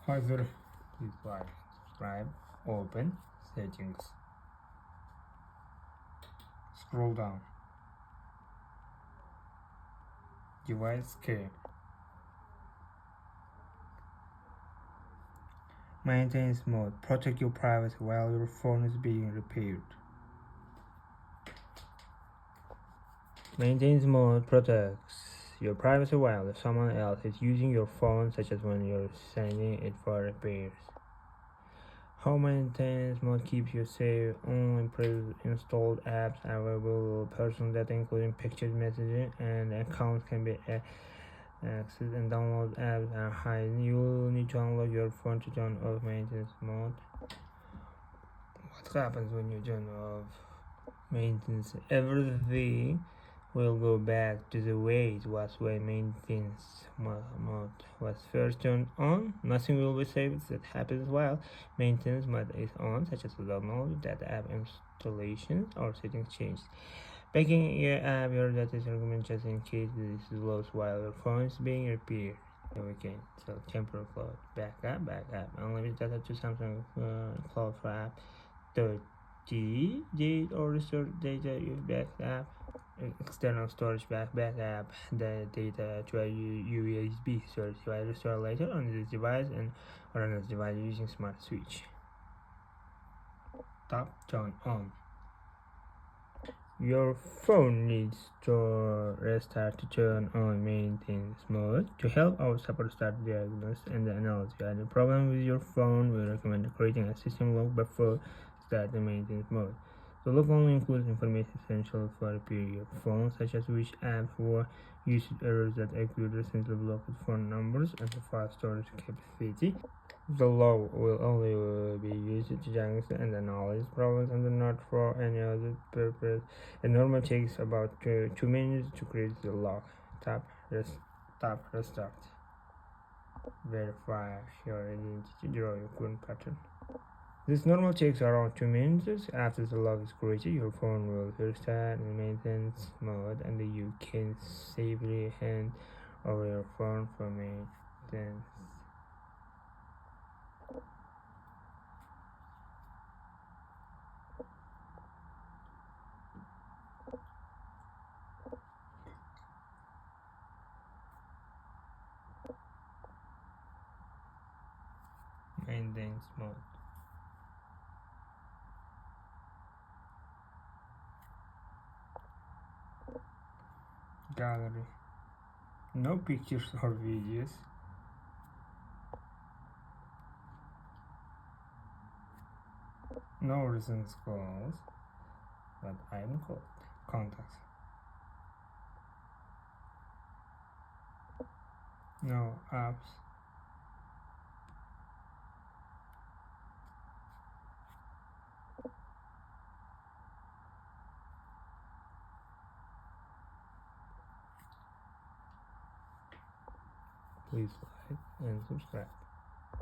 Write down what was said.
Further, please like, subscribe, open settings, scroll down, device care, maintenance mode, protect your privacy while your phone is being repaired. Maintenance mode protects your privacy while someone else is using your phone, such as when you're sending it for repairs. Home maintenance mode keeps you safe. Only pre-installed apps are available. Personal data, including pictures, messaging, and accounts, can be accessed, and download apps are hidden. You will need to unlock your phone to turn off maintenance mode. What happens when you turn off maintenance? Everything will go back to the way it was when maintenance mode was first turned on. Nothing will be saved that happens while maintenance mode is on, such as download, data app installations, or settings changes. Backing your app, your data is recommended just in case this is lost while your phone is being repaired. Okay, so temporary cloud, backup, unlimited data to Samsung Cloud for app, 30 days or restore data you backed up. External storage backup the data to a USB storage device, restore later on this device or on this device using smart switch. Turn on. Your phone needs to restart to turn on maintenance mode. To help our support start diagnosis and analysis any problem with your phone, we recommend creating a system log before starting maintenance mode. The log only includes information essential for repair your phone, such as which apps were used, errors that occurred, recently blocked phone numbers, and the file storage capacity. The log will only be used to diagnose and analyze problems and not for any other purpose. It normally takes about 2 minutes to create the log. Tap restart. Verify your identity. Draw your current pattern. This normally takes around 2 minutes. After the log is created, your phone will restart in maintenance mode, and you can safely hand over your phone for maintenance. Maintenance mode. Gallery. No pictures or videos. No recent calls, but I am called. Contacts. No apps. Please like and subscribe.